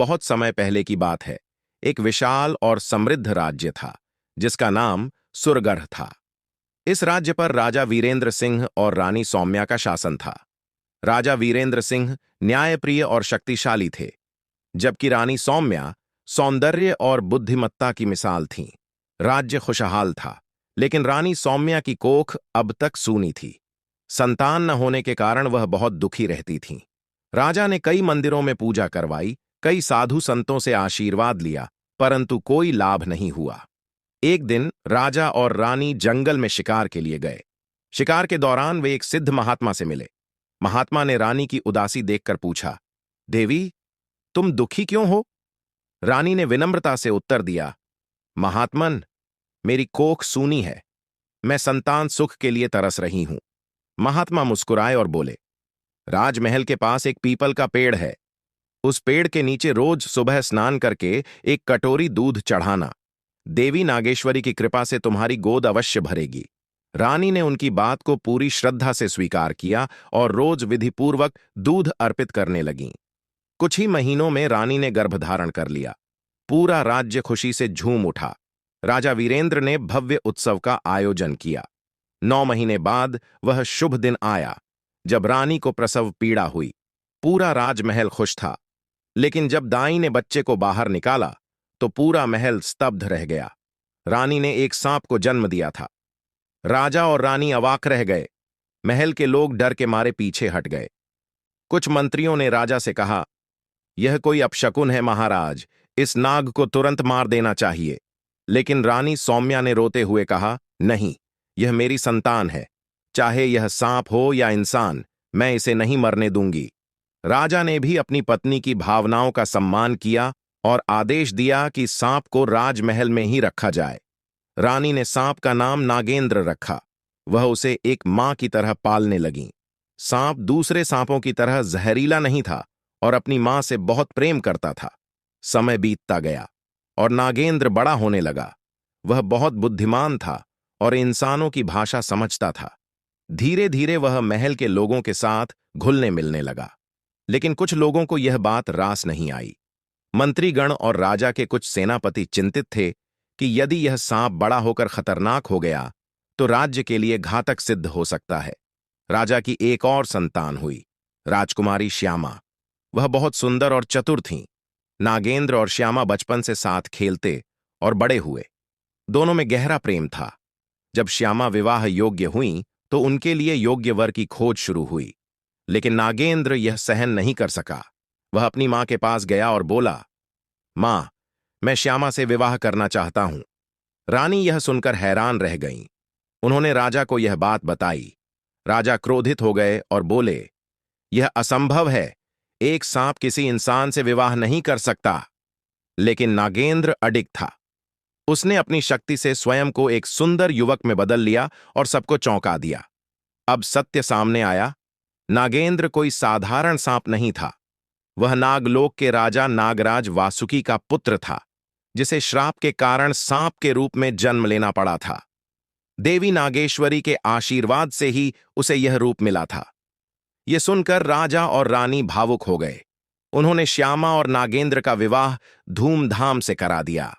बहुत समय पहले की बात है। एक विशाल और समृद्ध राज्य था जिसका नाम सुरगढ़ था। इस राज्य पर राजा वीरेंद्र सिंह और रानी सौम्या का शासन था। राजा वीरेंद्र सिंह न्यायप्रिय और शक्तिशाली थे, जबकि रानी सौम्या सौंदर्य और बुद्धिमत्ता की मिसाल थीं। राज्य खुशहाल था, लेकिन रानी सौम्या की कोख अब तक सूनी थी। संतान न होने के कारण वह बहुत दुखी रहती थीं। राजा ने कई मंदिरों में पूजा करवाई, कई साधु संतों से आशीर्वाद लिया, परंतु कोई लाभ नहीं हुआ। एक दिन राजा और रानी जंगल में शिकार के लिए गए। शिकार के दौरान वे एक सिद्ध महात्मा से मिले। महात्मा ने रानी की उदासी देखकर पूछा, देवी, तुम दुखी क्यों हो? रानी ने विनम्रता से उत्तर दिया, महात्मन, मेरी कोख सूनी है। मैं संतान सुख के लिए तरस रही हूं। महात्मा मुस्कुराए और बोले, राजमहल के पास एक पीपल का पेड़ है। उस पेड़ के नीचे रोज सुबह स्नान करके एक कटोरी दूध चढ़ाना। देवी नागेश्वरी की कृपा से तुम्हारी गोद अवश्य भरेगी। रानी ने उनकी बात को पूरी श्रद्धा से स्वीकार किया और रोज विधिपूर्वक दूध अर्पित करने लगीं। कुछ ही महीनों में रानी ने गर्भधारण कर लिया। पूरा राज्य खुशी से झूम उठा। राजा वीरेंद्र ने भव्य उत्सव का आयोजन किया। 9 महीने बाद वह शुभ दिन आया जब रानी को प्रसव पीड़ा हुई। पूरा राजमहल खुश था, लेकिन जब दाई ने बच्चे को बाहर निकाला तो पूरा महल स्तब्ध रह गया। रानी ने एक सांप को जन्म दिया था। राजा और रानी अवाक रह गए। महल के लोग डर के मारे पीछे हट गए। कुछ मंत्रियों ने राजा से कहा, यह कोई अपशकुन है महाराज, इस नाग को तुरंत मार देना चाहिए। लेकिन रानी सौम्या ने रोते हुए कहा, नहीं, यह मेरी संतान है। चाहे यह सांप हो या इंसान, मैं इसे नहीं मरने दूंगी। राजा ने भी अपनी पत्नी की भावनाओं का सम्मान किया और आदेश दिया कि सांप को राजमहल में ही रखा जाए। रानी ने सांप का नाम नागेंद्र रखा। वह उसे एक मां की तरह पालने लगीं। सांप दूसरे सांपों की तरह जहरीला नहीं था और अपनी मां से बहुत प्रेम करता था। समय बीतता गया और नागेंद्र बड़ा होने लगा। वह बहुत बुद्धिमान था और इंसानों की भाषा समझता था। धीरे धीरे वह महल के लोगों के साथ घुलने मिलने लगा। लेकिन कुछ लोगों को यह बात रास नहीं आई। मंत्रीगण और राजा के कुछ सेनापति चिंतित थे कि यदि यह सांप बड़ा होकर खतरनाक हो गया तो राज्य के लिए घातक सिद्ध हो सकता है। राजा की एक और संतान हुई, राजकुमारी श्यामा। वह बहुत सुंदर और चतुर थीं। नागेंद्र और श्यामा बचपन से साथ खेलते और बड़े हुए। दोनों में गहरा प्रेम था। जब श्यामा विवाह योग्य हुईं तो उनके लिए योग्य वर की खोज शुरू हुई। लेकिन नागेंद्र यह सहन नहीं कर सका। वह अपनी मां के पास गया और बोला, मां, मैं श्यामा से विवाह करना चाहता हूं। रानी यह सुनकर हैरान रह गईं। उन्होंने राजा को यह बात बताई। राजा क्रोधित हो गए और बोले, यह असंभव है। एक सांप किसी इंसान से विवाह नहीं कर सकता। लेकिन नागेंद्र अडिग था। उसने अपनी शक्ति से स्वयं को एक सुंदर युवक में बदल लिया और सबको चौंका दिया। अब सत्य सामने आया। नागेंद्र कोई साधारण सांप नहीं था। वह नागलोक के राजा नागराज वासुकी का पुत्र था, जिसे श्राप के कारण सांप के रूप में जन्म लेना पड़ा था। देवी नागेश्वरी के आशीर्वाद से ही उसे यह रूप मिला था। यह सुनकर राजा और रानी भावुक हो गए। उन्होंने श्यामा और नागेंद्र का विवाह धूमधाम से करा दिया।